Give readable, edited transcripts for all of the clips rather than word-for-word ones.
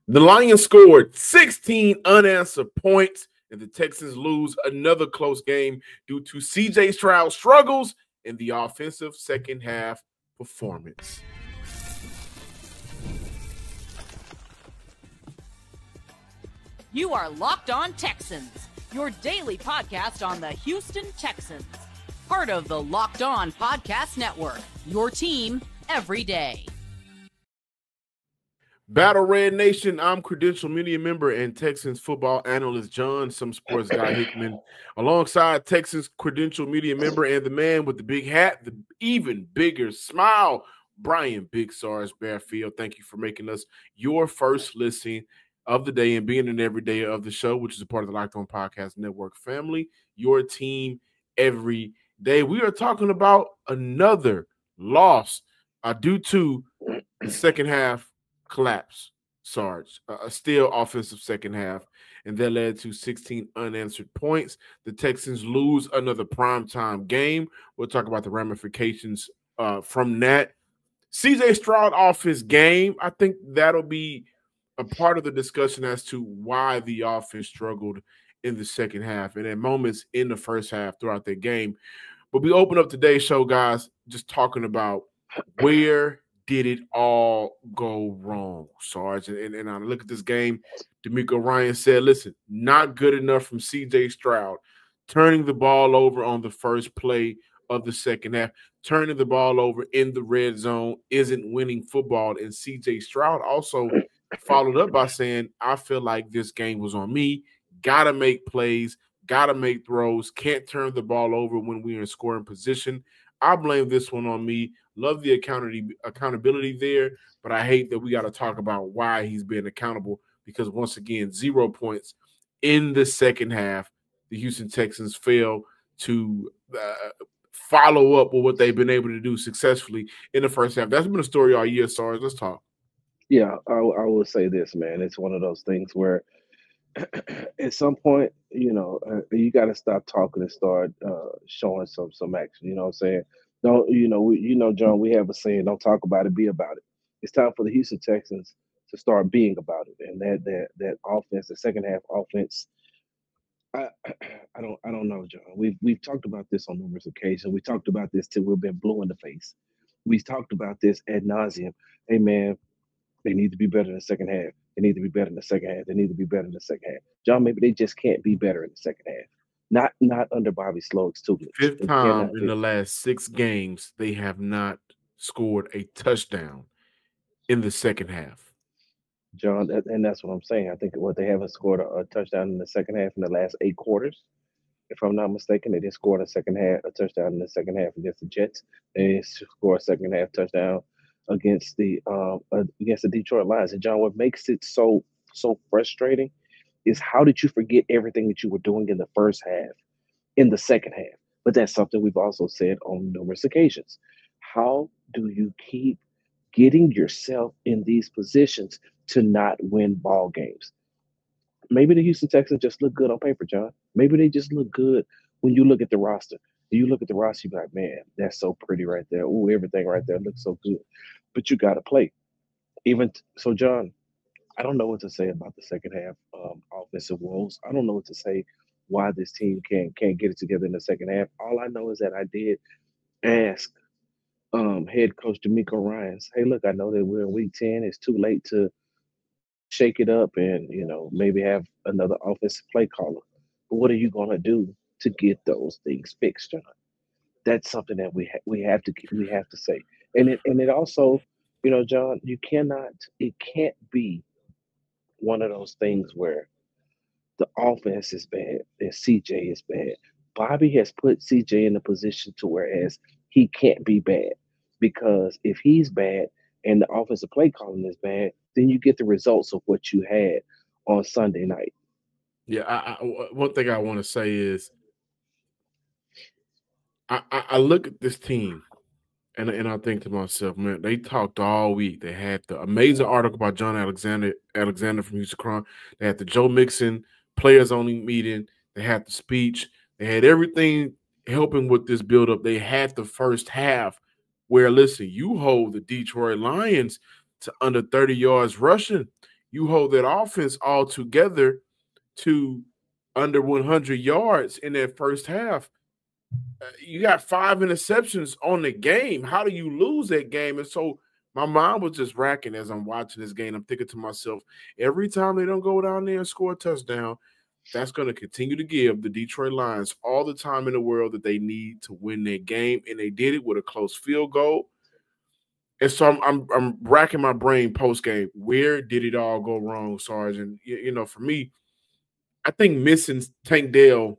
The Lions scored 16 unanswered points, and the Texans lose another close game due to C.J. Stroud struggles in the offensive second half performance. You are Locked On Texans, your daily podcast on the Houston Texans. Part of the Locked On Podcast Network, your team every day. Battle Red Nation, I'm credential media member and Texans football analyst John, some sports guy Hickman, alongside Texans credential media member and the man with the big hat, the even bigger smile, Brian Big Sars Bearfield. Thank you for making us your first listen of the day and being an every day of the show, which is a part of the Locked On Podcast Network family, your team every day. We are talking about another loss due to the second half collapse, Sarge. A still offensive second half, and that led to 16 unanswered points. The Texans lose another primetime game. We'll talk about the ramifications from that. C.J. Stroud off his game. I think that'll be a part of the discussion as to why the offense struggled in the second half and at moments in the first half throughout that game. But we open up today's show, guys, just talking about where did it all go wrong, Sarge? And I look at this game, D'Amico Ryan said, listen, not good enough from C.J. Stroud, turning the ball over on the first play of the second half, turning the ball over in the red zone isn't winning football. And C.J. Stroud also followed up by saying, I feel like this game was on me, got to make plays, got to make throws, can't turn the ball over when we're in scoring position. I blame this one on me. Love the accountability there, but I hate that we got to talk about why he's being accountable because, once again, 0 points in the second half. The Houston Texans fail to follow up with what they've been able to do successfully in the first half. That's been a story all year, Sarge. Let's talk. Yeah, I will say this, man. It's one of those things where at some point, you got to stop talking and start showing some action. You know what I'm saying? Don't John? We have a saying: "Don't talk about it, be about it." It's time for the Houston Texans to start being about it, and that offense, the second half offense. I don't know, John. We've talked about this on numerous occasions. We talked about this till we've been blue in the face. We talked about this ad nauseum. Hey, man. They need to be better in the second half. They need to be better in the second half. They need to be better in the second half. John, maybe they just can't be better in the second half. Not under Bobby Slowik's tutelage. Fifth time in the last 6 games, they have not scored a touchdown in the second half. John, and that's what I'm saying. I think they haven't scored a touchdown in the second half in the last 8 quarters. If I'm not mistaken, they didn't score a touchdown in the second half against the Jets. They didn't score a second half touchdown against the Detroit Lions. And John, what makes it so frustrating is how did you forget everything that you were doing in the first half, in the second half? But that's something we've also said on numerous occasions. How do you keep getting yourself in these positions to not win ball games? Maybe the Houston Texans just look good on paper, John. Maybe they just look good when you look at the roster. You look at the roster, you're like, man, that's so pretty right there. Ooh, everything right there looks so good. But you got to play. So, John, I don't know what to say about the second half offensive woes. I don't know what to say why this team can't get it together in the second half. All I know is that I did ask head coach D'Amico Ryans, hey, look, I know that we're in week 10. It's too late to shake it up and, maybe have another offensive play caller. But what are you going to do to get those things fixed, John? That's something that we have to say. And it also, John, it can't be one of those things where the offense is bad and CJ is bad. Bobby has put CJ in a position to whereas he can't be bad, because if he's bad and the offensive play calling is bad, then you get the results of what you had on Sunday night. Yeah, one thing I want to say is I look at this team and I think to myself, man, they talked all week. They had the amazing article by John Alexander from Houston Cron. They had the Joe Mixon players only meeting. They had the speech. They had everything helping with this buildup. They had the first half where, listen, you hold the Detroit Lions to under 30 yards rushing you hold that offense all together to under 100 yards in that first half. You got 5 interceptions on the game. How do you lose that game? And so my mind was just racking as I'm watching this game. I'm thinking to myself, every time they don't go down there and score a touchdown, that's going to continue to give the Detroit Lions all the time in the world that they need to win their game. And they did it with a close field goal. And so I'm racking my brain post game. Where did it all go wrong, Sarge? And for me, I think missing Tank Dell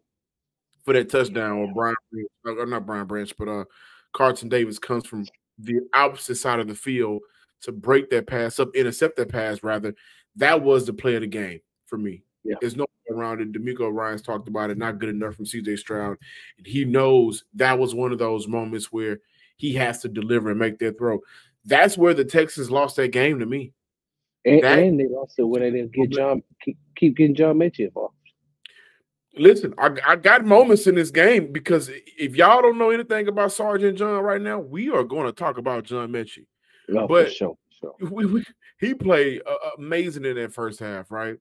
for that touchdown, or not Brian Branch, but Carlton Davis comes from the opposite side of the field to break that pass up, intercept that pass rather. That was the play of the game for me. Yeah. There's no way around it. D'Amico Ryans talked about it, not good enough from CJ Stroud. And he knows that was one of those moments where he has to deliver and make that throw. That's where the Texans lost that game to me. And they lost it when they didn't keep getting John Mechie involved. Listen, I got moments in this game because if y'all don't know anything about Sergeant John right now, we are going to talk about John Mechie. No, but for sure. He played amazing in that first half, right?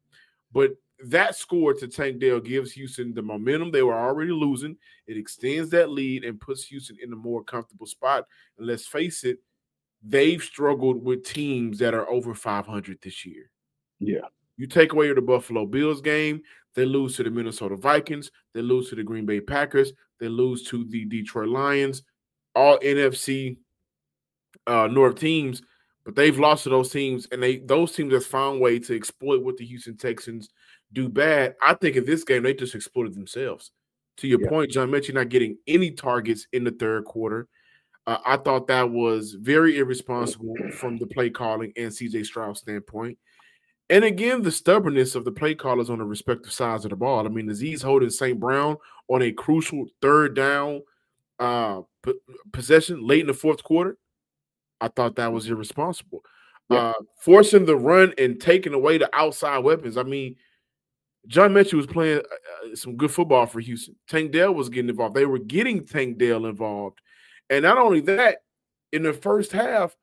But that score to Tank Dell gives Houston the momentum. They were already losing. It extends that lead and puts Houston in a more comfortable spot. And let's face it, they've struggled with teams that are over 500 this year. Yeah. You take away the Buffalo Bills game, they lose to the Minnesota Vikings, they lose to the Green Bay Packers, they lose to the Detroit Lions, all NFC North teams, but they've lost to those teams, and those teams have found a way to exploit what the Houston Texans do bad. I think in this game, they just exploited themselves. To your point, John Mechie not getting any targets in the third quarter. I thought that was very irresponsible from the play calling and CJ Stroud standpoint. And again, the stubbornness of the play callers on the respective sides of the ball. I mean, Azeez holding St. Brown on a crucial third down possession late in the fourth quarter. I thought that was irresponsible. Forcing the run and taking away the outside weapons. I mean, John Mechie was playing some good football for Houston. Tank Dell was getting involved. They were getting Tank Dell involved. And not only that, in the first half,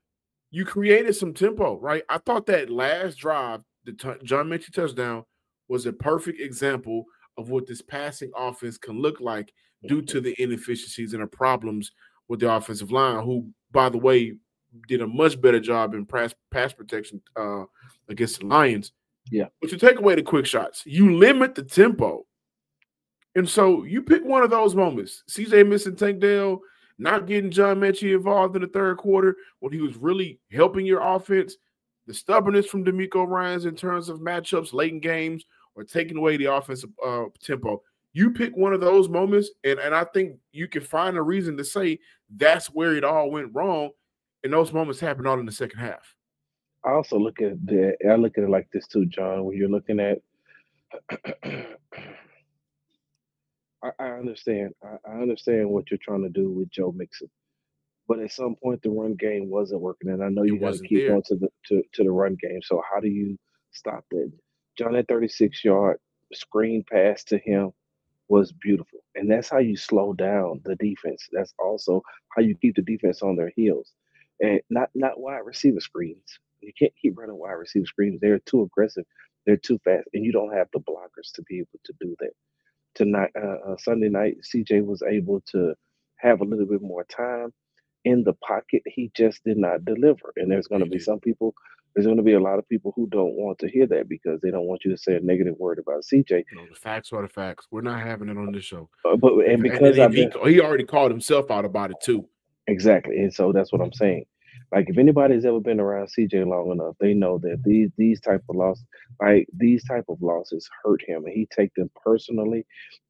you created some tempo, right? I thought that last drive, the John Mechie touchdown, was a perfect example of what this passing offense can look like due to the inefficiencies and the problems with the offensive line, who, by the way, did a much better job in pass protection against the Lions. Yeah. But you take away the quick shots. You limit the tempo. And so you pick one of those moments. CJ missing Tank Dell, not getting John Mechie involved in the third quarter when he was really helping your offense, the stubbornness from D'Amico Ryans in terms of matchups late in games or taking away the offensive tempo. You pick one of those moments, and I think you can find a reason to say that's where it all went wrong, and those moments happened all in the second half. I also look at it like this too, John. When you're looking at, I understand. I understand what you're trying to do with Joe Mixon, but at some point the run game wasn't working, and I know you got to keep going to the run game. So how do you stop that? John, that 36-yard screen pass to him was beautiful, and that's how you slow down the defense. That's also how you keep the defense on their heels, and not wide receiver screens. You can't keep running wide receiver screens. They're too aggressive. They're too fast, and you don't have the blockers to be able to do that. Tonight, Sunday night, CJ was able to have a little bit more time in the pocket. He just did not deliver, and there's going to be some people. There's going to be a lot of people who don't want to hear that because they don't want you to say a negative word about CJ. No, the facts are the facts. We're not having it on this show. Because he already called himself out about it too. Exactly, and so that's what I'm saying. Like if anybody's ever been around CJ long enough, they know that these type of losses hurt him, and he take them personally.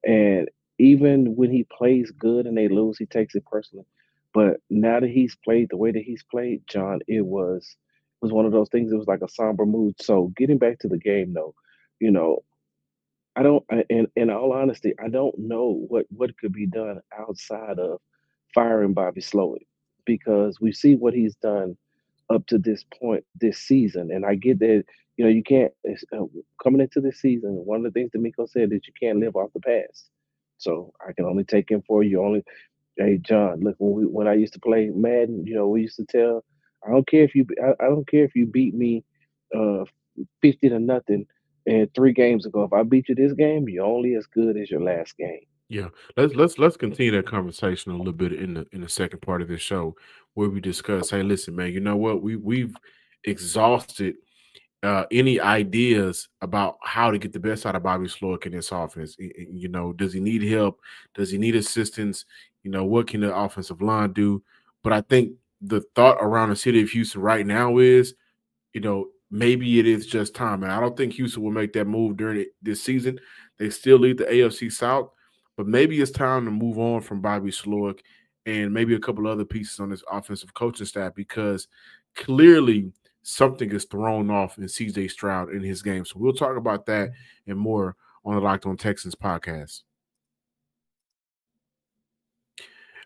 And even when he plays good and they lose, he takes it personally. But now that he's played the way that he's played, John, it was one of those things. It was like a somber mood. So getting back to the game, though, I don't. In all honesty, I don't know what could be done outside of firing Bobby Slowik because we see what he's done up to this point this season, and I get that you can't coming into this season. One of the things D'Amico said is you can't live off the past. So I can only take him for you. Hey John, look when I used to play Madden, we used to tell I don't care if you beat me 50-0 and 3 games ago. If I beat you this game, you're only as good as your last game. Yeah, let's continue that conversation a little bit in the second part of this show where we discuss. Hey, listen, man, you know what? We've exhausted any ideas about how to get the best out of Bobby Slowick in this offense. You know, does he need help? Does he need assistance? You know, what can the offensive line do? But I think the thought around the city of Houston right now is, you know, maybe it is just time. And I don't think Houston will make that move during this season. They still lead the AFC South, but maybe it's time to move on from Bobby Slowick and maybe a couple other pieces on this offensive coaching staff, because clearly something is thrown off in CJ Stroud in his game. So we'll talk about that and more on the Locked On Texans podcast.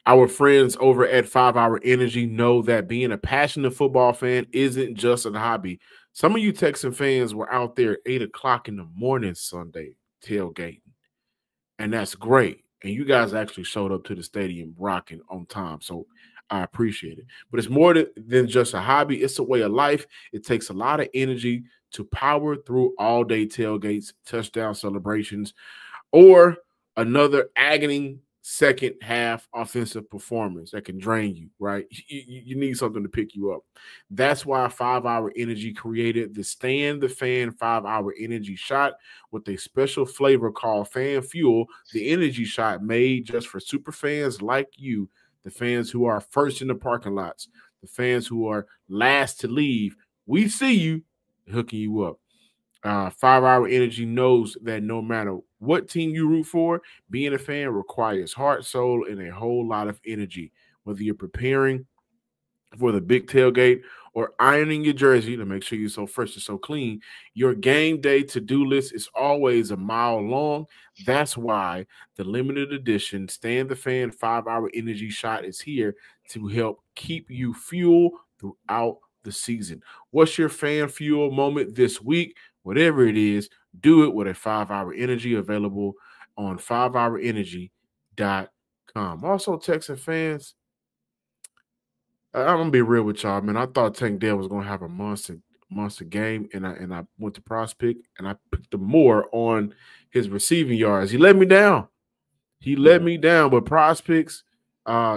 Our friends over at 5 Hour Energy know that being a passionate football fan isn't just a hobby. Some of you Texan fans were out there at 8 o'clock in the morning Sunday tailgating, and that's great. And you guys actually showed up to the stadium rocking on time, so I appreciate it. But it's more than just a hobby. It's a way of life. It takes a lot of energy to power through all-day tailgates, touchdown celebrations, or another agony second half offensive performance that can drain you, right? You need something to pick you up. That's why 5 Hour Energy created the Stand the Fan 5 Hour Energy Shot with a special flavor called Fan Fuel, the energy shot made just for super fans like you, the fans who are first in the parking lots, the fans who are last to leave. We see you, hooking you up. 5 Hour Energy knows that no matter what team you root for, being a fan requires heart, soul, and a whole lot of energy. Whether you're preparing for the big tailgate or ironing your jersey to make sure you're so fresh and so clean, your game day to-do list is always a mile long. That's why the limited edition Stand the Fan 5 Hour Energy Shot is here to help keep you fuel throughout the season. What's your fan fuel moment this week? Whatever it is, do it with a 5 Hour Energy, available on 5hourenergy.com. Also, Texan fans, I'm gonna be real with y'all, man. I thought Tank Dell was gonna have a monster game, and I went to Prospect and I picked him more on his receiving yards. He let me down. But Prospects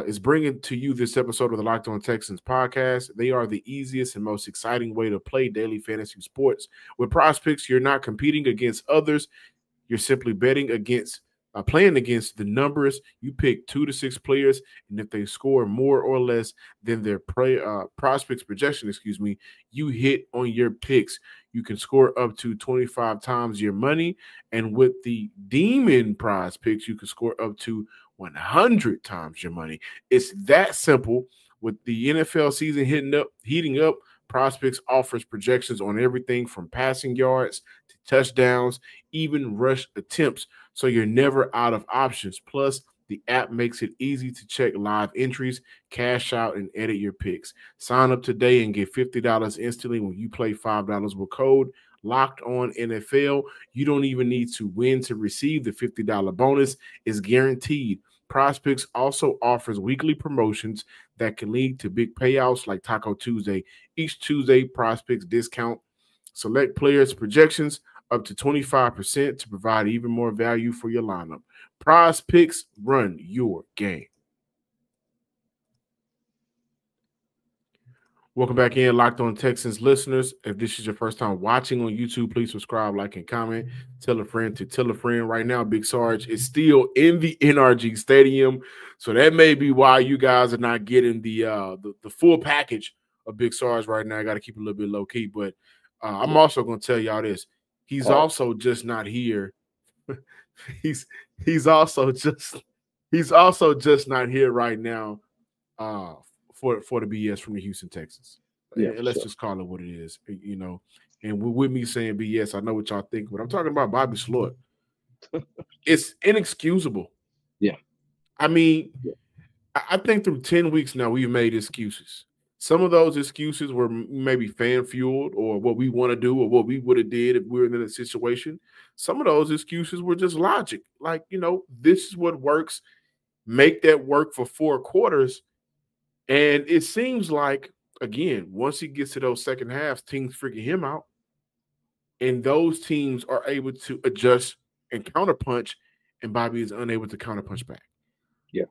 is bringing to you this episode of the Locked On Texans podcast. They are the easiest and most exciting way to play daily fantasy sports. With Prospects, you're not competing against others. You're simply playing against the numbers. You pick 2 to 6 players, and if they score more or less than their prospects projection, you hit on your picks. You can score up to 25 times your money, and with the Demon Prize Picks, you can score up to 100 times your money. It's that simple. With the NFL season heating up, Prospects offers projections on everything from passing yards to touchdowns, even rush attempts, so you're never out of options. Plus, the app makes it easy to check live entries, cash out, and edit your picks. Sign up today and get $50 instantly when you play $5 with code Locked On NFL. You don't even need to win to receive the $50 bonus. It's guaranteed. Prospects also offers weekly promotions that can lead to big payouts like Taco Tuesday. Each Tuesday, Prospects discount select players' projections up to 25% to provide even more value for your lineup. Prospects, run your game. Welcome back in, Locked On Texans listeners. If this is your first time watching on YouTube, please subscribe, like, and comment. Tell a friend to tell a friend. Right now, Big Sarge is still in the NRG Stadium, so that may be why you guys are not getting the full package of Big Sarge right now. I got to keep it a little bit low key, but I'm also going to tell y'all this: he's also just not here. he's also just not here right now. For the BS from the Houston Texans. Yeah, and let's just call it what it is, you know. And with me saying BS, I know what y'all think, but I'm talking about Bobby Slowick. It's inexcusable. Yeah. I mean, I think through 10 weeks now, we've made excuses. Some of those excuses were maybe fan-fueled or what we want to do or what we would have did if we were in a situation. Some of those excuses were just logic. Like, you know, this is what works. Make that work for 4 quarters. And it seems like, again, once he gets to those second halves, teams freaking him out. And those teams are able to adjust and counterpunch, and Bobby is unable to counterpunch back. Yeah.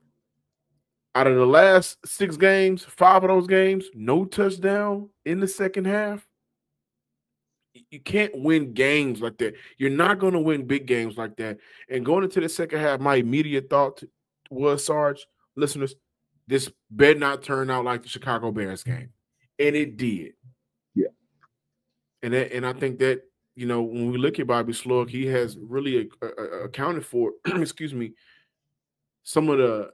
Out of the last 6 games, 5 of those games, no touchdown in the second half. You can't win games like that. You're not going to win big games like that. And going into the second half, my immediate thought was, Sarge, listeners, this better not turn out like the Chicago Bears game. And it did. Yeah. And I think that, when we look at Bobby Slug, he has really accounted for, excuse me, some of the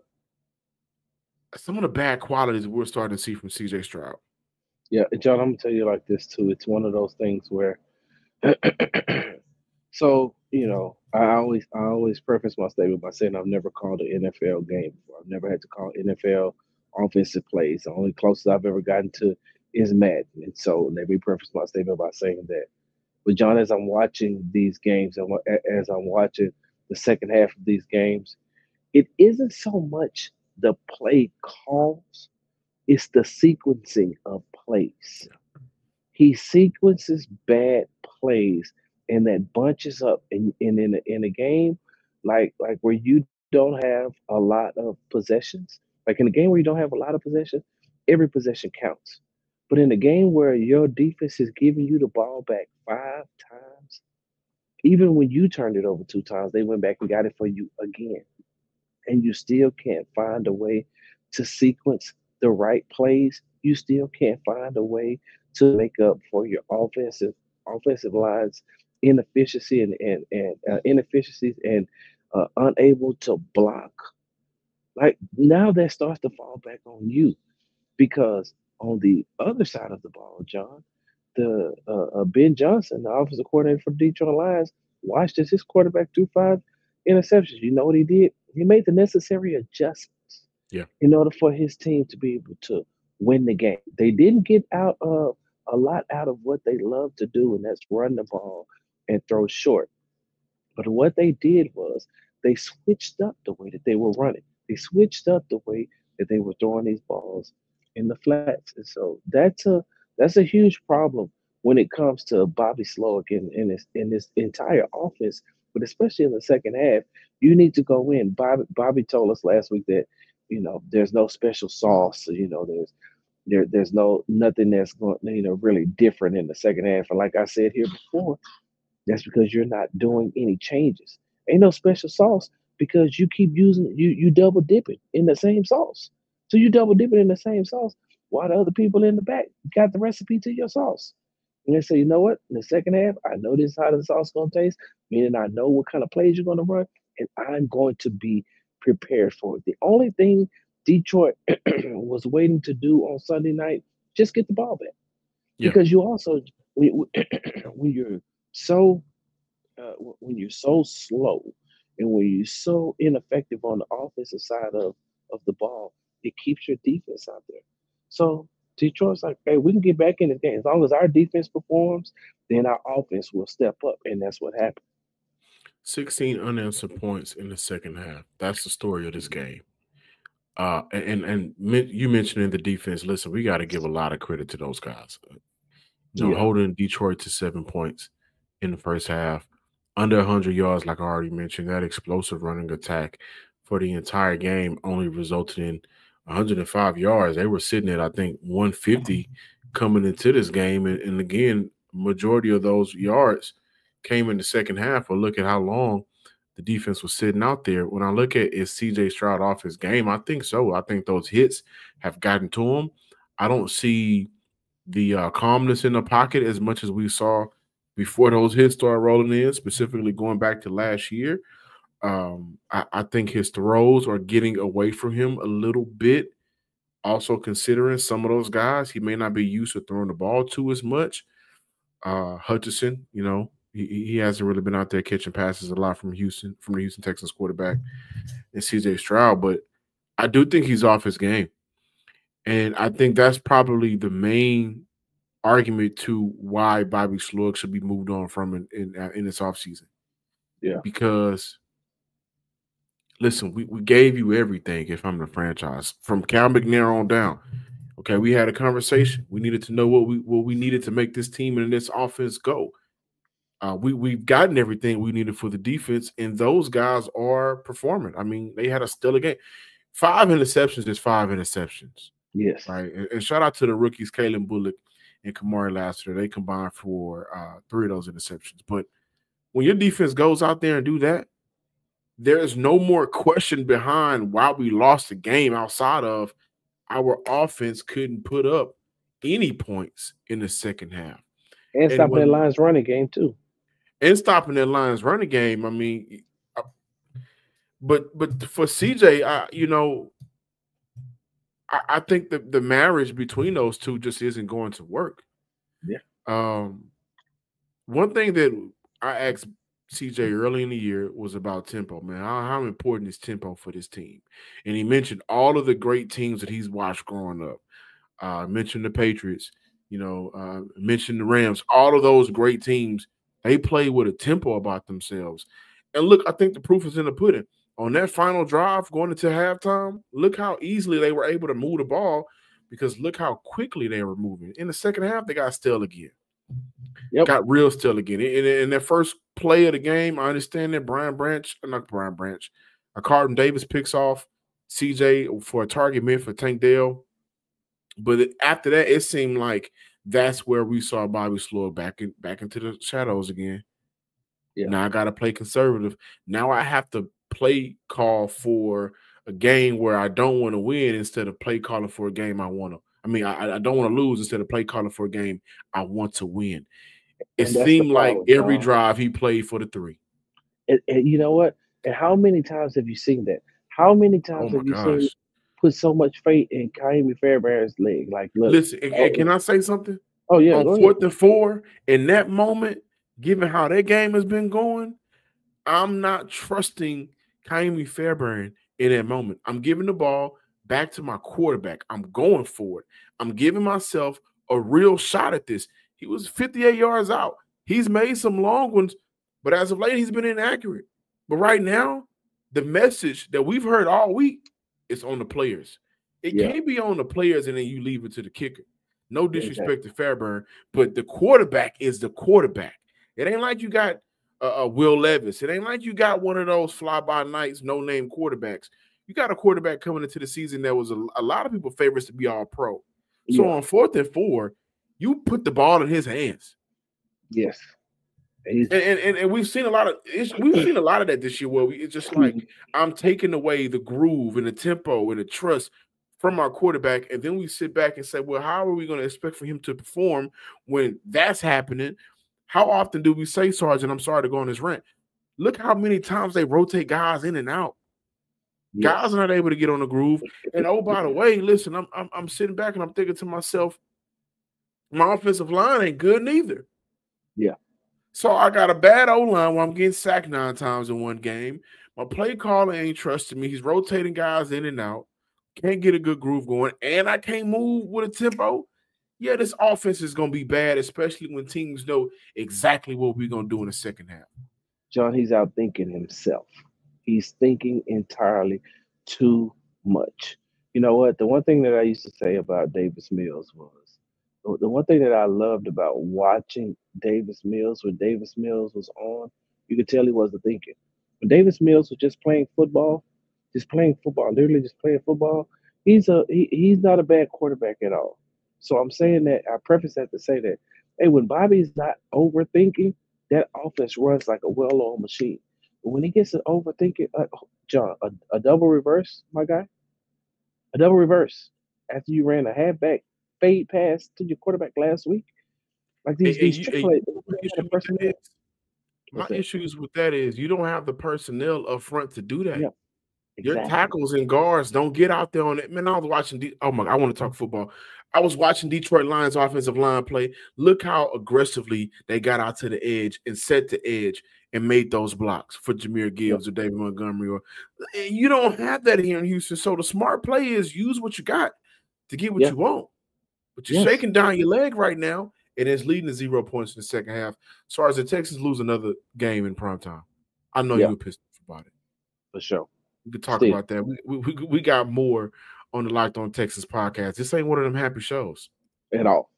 bad qualities we're starting to see from CJ Stroud. Yeah, John, I'm gonna tell you like this too. It's one of those things where so, I always preface my statement by saying I've never called an NFL game before. I've never had to call NFL offensive plays. The only closest I've ever gotten to is Madden. And so let me preface my statement by saying that. But John, as I'm watching these games and as I'm watching the second half of these games, it isn't so much the play calls, it's the sequencing of plays. He sequences bad plays and that bunches up in a game like where you don't have a lot of possessions. Like in a game where you don't have a lot of possessions, every possession counts. But in a game where your defense is giving you the ball back 5 times, even when you turned it over 2 times, they went back and got it for you again, and you still can't find a way to sequence the right plays, you still can't find a way to make up for your offensive lines inefficiency and inefficiencies and unable to block. Like now that starts to fall back on you because on the other side of the ball, John, the Ben Johnson, the offensive coordinator for the Detroit Lions, watched as his quarterback threw 5 interceptions. You know what he did? He made the necessary adjustments Yeah. in order for his team to be able to win the game. They didn't get out of a lot out of what they love to do, and that's run the ball and throw short. But what they did was they switched up the way that they were running. They switched up the way that they were throwing these balls in the flats. And so that's a huge problem when it comes to Bobby Slowick in this entire offense, but especially in the second half. You need to go in. Bobby told us last week that, there's no special sauce. So, there's nothing that's going, really different in the second half. And like I said here before, that's because you're not doing any changes. Ain't no special sauce because you keep using you double dipping in the same sauce. So you double dipping in the same sauce while the other people in the back got the recipe to your sauce. And they say, you know what? In the second half, I know this is how the sauce is gonna taste, meaning I know what kind of plays you're gonna run, and I'm going to be prepared for it. The only thing Detroit was waiting to do on Sunday night, just get the ball back. Yeah. Because you also when you're so when you're so slow and when you're so ineffective on the offensive side of the ball, it keeps your defense out there. So Detroit's like, hey, we can get back in the game. As long as our defense performs, then our offense will step up. And that's what happened. 16 unanswered points in the second half. That's the story of this game. You mentioned in the defense, listen, we got to give a lot of credit to those guys. Holding Detroit to 7 points in the first half, under 100 yards, like I already mentioned, that explosive running attack for the entire game only resulted in 105 yards. They were sitting at, I think, 150 coming into this game. And again, majority of those yards came in the second half. But look at how long the defense was sitting out there. When I look at is CJ Stroud off his game, I think so. I think those hits have gotten to him. I don't see the calmness in the pocket as much as we saw before those hits started rolling in, specifically going back to last year. I think his throws are getting away from him a little bit. Also considering some of those guys, he may not be used to throwing the ball to as much. Hutchinson, he hasn't really been out there catching passes a lot from the Houston Texans quarterback, and CJ Stroud, but I do think he's off his game. And I think that's probably the main argument to why Bobby Slug should be moved on from in this offseason. Yeah. Because, listen, we gave you everything if I'm the franchise, from Cal McNair on down. Okay, we had a conversation. We needed to know what we needed to make this team and this offense go. We've gotten everything we needed for the defense, and those guys are performing. I mean, they had a stellar game. 5 interceptions is 5 interceptions. Yes. Right. And shout out to the rookies, Kalen Bullock and Kamari Lassiter. They combined for 3 of those interceptions. But when your defense goes out there and do that, there is no more question behind why we lost the game outside of our offense couldn't put up any points in the second half. And stopping that Lions running game too. And stopping that Lions running game. I mean, but for CJ, I think that the marriage between those two just isn't going to work. Yeah. One thing that I asked CJ early in the year was about tempo, man. How important is tempo for this team? And he mentioned all of the great teams that he's watched growing up. Mentioned the Patriots, mentioned the Rams. All of those great teams, they play with a tempo about themselves. And look, I think the proof is in the pudding. On that final drive going into halftime, look how easily they were able to move the ball because look how quickly they were moving. In the second half, they got still again. Yep. Got real still again. In their first play of the game, I understand that Carlton Davis picks off CJ for a target meant for Tank Dell. But after that, it seemed like that's where we saw Bobby Sloyd back into the shadows again. Yeah. Now I got to play conservative. Now I have to play call for a game where I don't want to win instead of play calling for a game I want to. I mean, I don't want to lose instead of play calling for a game I want to win. It seemed like every drive he played for the 3. And you know what? And how many times have you seen that? How many times have you seen put so much faith in Kaimi Fairbairn's leg? Like, look. Listen, can I say something? Oh, yeah. On 4th and 4, in that moment, given how that game has been going, I'm not trusting Kaimi Fairbairn in that moment. I'm giving the ball back to my quarterback. I'm going for it. I'm giving myself a real shot at this. He was 58 yards out. He's made some long ones, but as of late, he's been inaccurate. But right now, the message that we've heard all week is on the players. It can't be on the players and then you leave it to the kicker. No disrespect to Fairbairn, but the quarterback is the quarterback. It ain't like you got Will Levis. It ain't like you got one of those fly-by-nights, no-name quarterbacks. You got a quarterback coming into the season that was a lot of people favorites to be all pro. So on 4th and 4, you put the ball in his hands. Yes. And we've seen a lot of that this year where it's just like I'm taking away the groove and the tempo and the trust from our quarterback, and then we sit back and say, well, how are we going to expect for him to perform when that's happening? How often do we say, Sergeant, I'm sorry to go on this rant, look how many times they rotate guys in and out. Yes. Guys are not able to get on the groove. And oh, by the way, listen, I'm sitting back and I'm thinking to myself, my offensive line ain't good neither. Yeah. So I got a bad O-line where I'm getting sacked 9 times in one game. My play caller ain't trusting me. He's rotating guys in and out. Can't get a good groove going. And I can't move with a tempo. Yeah, this offense is going to be bad, especially when teams know exactly what we're going to do in the second half. John, he's out thinking himself. He's thinking entirely too much. You know what? The one thing that I used to say about Davis Mills was, the one thing that I loved about watching Davis Mills, when Davis Mills was on, you could tell he wasn't thinking. When Davis Mills was just playing football, literally just playing football, he's not a bad quarterback at all. So I'm saying that, I preface that to say that, hey, when Bobby's not overthinking, that offense runs like a well-oiled machine. But when he gets to overthinking, John, a double reverse, my guy, a double reverse after you ran a halfback fade pass to your quarterback last week, like these my issues with that is you don't have the personnel up front to do that. Yeah. Exactly. Your tackles and guards don't get out there on it. Man, I was watching I want to talk football. I was watching Detroit Lions offensive line play. Look how aggressively they got out to the edge and set the edge and made those blocks for Jahmyr Gibbs or David Montgomery. You don't have that here in Houston. So the smart play is use what you got to get what you want. But you're shaking down your leg right now, and it's leading to 0 points in the second half. So as the Texans lose another game in primetime, I know you were pissed off about it. For sure. We could talk about that. We got more on the LockedOn Texans podcast. This ain't one of them happy shows at all.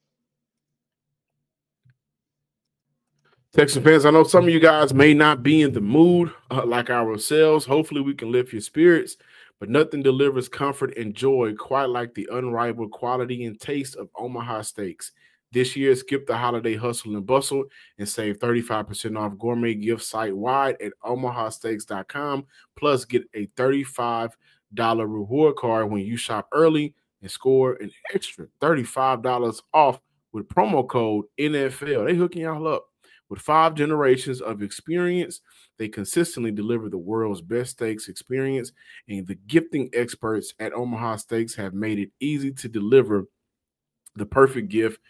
Texan fans, I know some of you guys may not be in the mood like ourselves. Hopefully, we can lift your spirits, but nothing delivers comfort and joy quite like the unrivaled quality and taste of Omaha Steaks. This year, skip the holiday hustle and bustle and save 35% off gourmet gifts site-wide at omahasteaks.com. Plus, get a $35 reward card when you shop early and score an extra $35 off with promo code NFL. They hooking y'all up. With 5 generations of experience, they consistently deliver the world's best steaks experience, and the gifting experts at Omaha Steaks have made it easy to deliver the perfect gift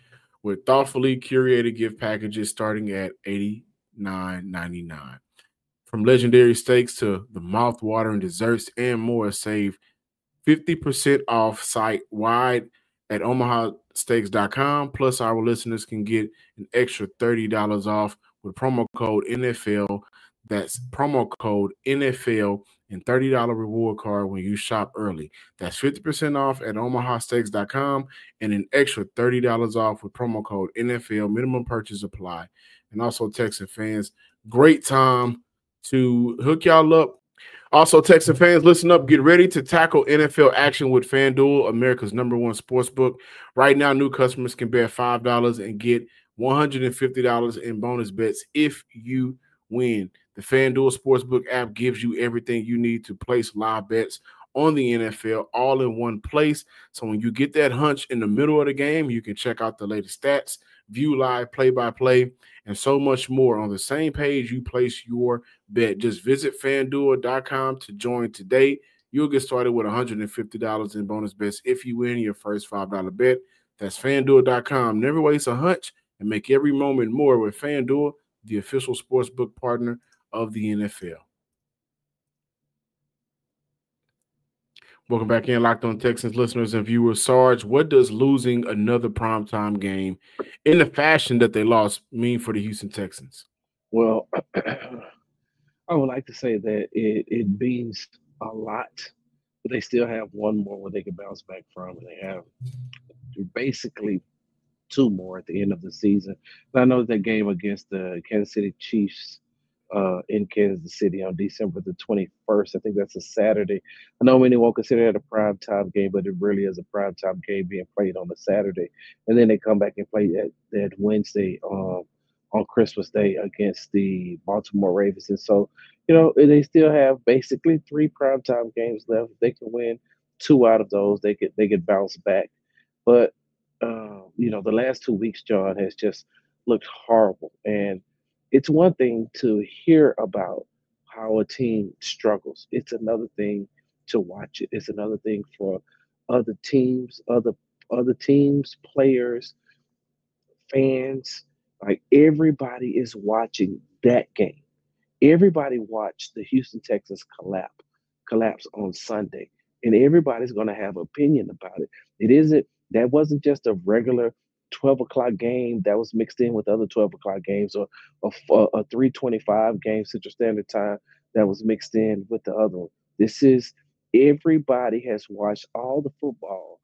with thoughtfully curated gift packages starting at $89.99. From legendary steaks to the mouth-watering desserts and more, save 50% off site-wide at omahasteaks.com. Plus, our listeners can get an extra $30 off with promo code NFL. That's promo code NFL and $30 reward card when you shop early. That's 50% off at omahasteaks.com and an extra $30 off with promo code NFL. Minimum purchase apply. And also, Texan fans, great time to hook y'all up. Also, Texan fans, listen up. Get ready to tackle NFL action with FanDuel, America's #1 sportsbook. Right now, new customers can bet $5 and get $150 in bonus bets if you win. The FanDuel Sportsbook app gives you everything you need to place live bets on the NFL all in one place. So when you get that hunch in the middle of the game, you can check out the latest stats, view live play-by-play, and so much more on the same page you place your bet. Just visit FanDuel.com to join today. You'll get started with $150 in bonus bets if you win your first $5 bet. That's FanDuel.com. Never waste a hunch and make every moment more with FanDuel, the official sportsbook partner of the NFL. Welcome back in, Locked On Texans listeners and viewers. Sarge, what does losing another primetime game in the fashion that they lost mean for the Houston Texans? Well, I would like to say that it means a lot, but they still have one more where they can bounce back from, and they have basically 2 more at the end of the season. And I know that game against the Kansas City Chiefs in Kansas City on December the 21st. I think that's a Saturday. I know many won't consider it a primetime game, but it really is a primetime game being played on a Saturday. And then they come back and play that Wednesday on Christmas Day against the Baltimore Ravens. And so, they still have basically 3 primetime games left. If they can win 2 out of those, they could bounce back. But the last 2 weeks, John, has just looked horrible. And it's one thing to hear about how a team struggles. It's another thing to watch it. It's another thing for other teams, players, fans. Like, everybody is watching that game. Everybody watched the Houston Texans collapse on Sunday, and everybody's going to have an opinion about it. That wasn't just a regular 12 o'clock game that was mixed in with other 12 o'clock games, or a 3:25 game Central Standard Time that was mixed in with the other one. Everybody has watched all the football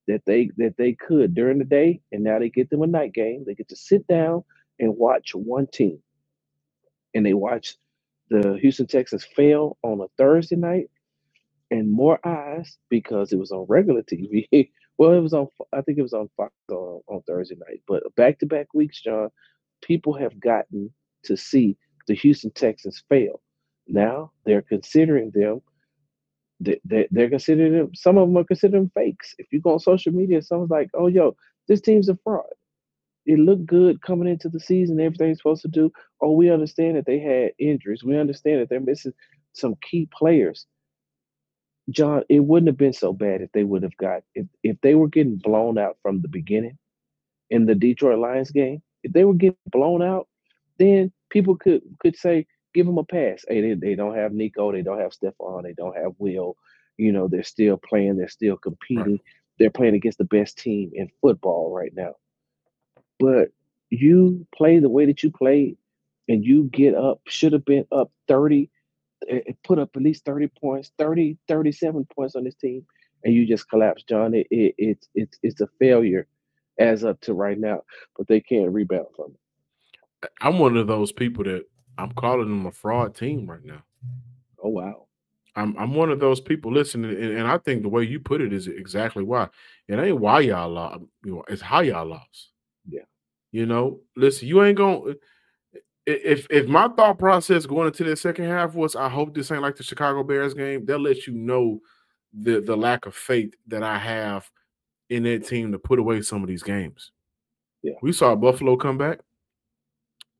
that they could during the day, and now they get them a night game. They get to sit down and watch one team. And they watch the Houston Texans fail on a Thursday night, and more eyes, because it was on regular TV. Well, I think it was on Fox on Thursday night. But back-to-back weeks, John, people have gotten to see the Houston Texans fail. Now they're considering them. They're considering them. Some of them are considering fakes. If you go on social media, someone's like, "Oh, yo, this team's a fraud. It looked good coming into the season. Everything's supposed to do. Oh, we understand that they had injuries. We understand that they're missing some key players." John, it wouldn't have been so bad if they would have if they were getting blown out from the beginning in the Detroit Lions game. If they were getting blown out, then people could say, give them a pass. Hey, they don't have Nico, they don't have Stephon, they don't have Will. They're still playing, they're still competing. Right. They're playing against the best team in football right now. But you play the way that you played, and you should have been up 30, put up at least 30 points, 37 points on this team, and you just collapse, John. It's a failure as up to right now, but they can't rebound from it. I'm one of those people that I'm calling them a fraud team right now. Oh wow. I'm one of those people. Listen, and I think the way you put it is exactly why. It ain't why y'all lost. It's how y'all lost. Yeah. Listen, you ain't gonna. If my thought process going into the second half was, I hope this ain't like the Chicago Bears game, that lets you know the lack of faith that I have in that team to put away some of these games. Yeah. We saw Buffalo come back.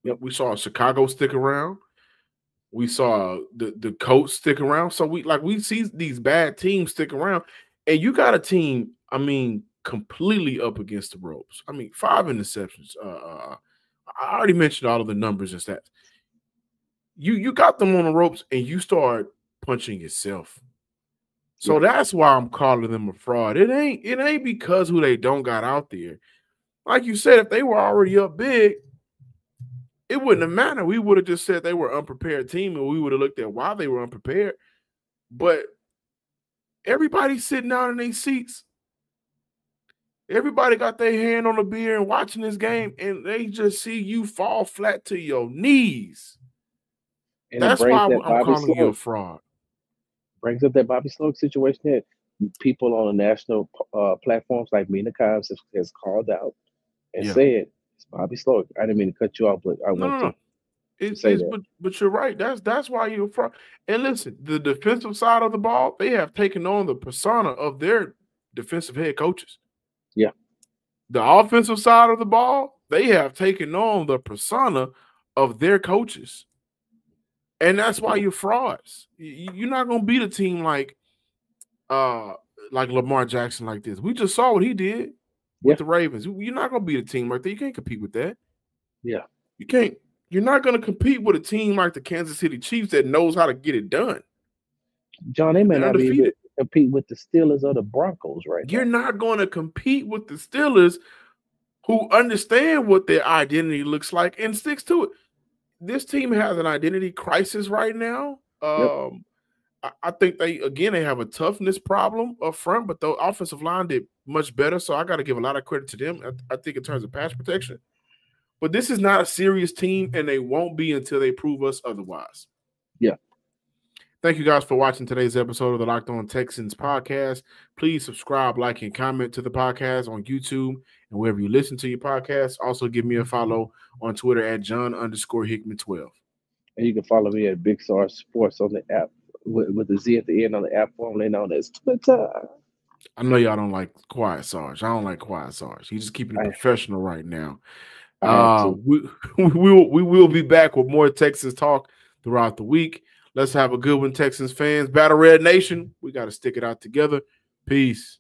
Yep. We saw Chicago stick around. We saw the Colts stick around. So we see these bad teams stick around, and you got a team, completely up against the ropes. 5 interceptions. I already mentioned all of the numbers and stats. You got them on the ropes, and you start punching yourself. So that's why I'm calling them a fraud. It ain't because who they don't got out there. Like you said, if they were already up big, it wouldn't have mattered. We would have just said they were an unprepared team, and we would have looked at why they were unprepared. But everybody's sitting down in their seats. Everybody got their hand on the beer and watching this game, and they just see you fall flat to your knees. And that's why I'm calling you a fraud. Brings up that Bobby Sloak situation that people on the national platforms like Mina Kimes has called out and said, it's Bobby Sloak. I didn't mean to cut you off, but I want to say that. But you're right. That's why you're a fraud. And listen, the defensive side of the ball, they have taken on the persona of their defensive head coaches. Yeah. The offensive side of the ball, they have taken on the persona of their coaches. And that's why you're frauds. You're not going to beat a team like Lamar Jackson like this. We just saw what he did with the Ravens. You're not going to beat a team like that. You can't compete with that. Yeah. You can't. You're not going to compete with a team like the Kansas City Chiefs that knows how to get it done. John, they may not be able to compete with the Steelers or the Broncos right now. You're not going to compete with the Steelers who understand what their identity looks like and sticks to it. This team has an identity crisis right now. I think they have a toughness problem up front, but the offensive line did much better. So I got to give a lot of credit to them. I think in terms of pass protection, but this is not a serious team, and they won't be until they prove us otherwise. Yeah. Thank you guys for watching today's episode of the LockedOn Texans podcast. Please subscribe, like, and comment to the podcast on YouTube and wherever you listen to your podcast. Also, give me a follow on Twitter at John_Hickman12. And you can follow me at Big Star Sports on the app with the Z at the end on the app formerly known as Twitter. I know y'all don't like Quiet Sarge. I don't like Quiet Sarge. He's just keeping it professional right now. We will be back with more Texans talk throughout the week. Let's have a good one, Texans fans. Battle Red Nation. We got to stick it out together. Peace.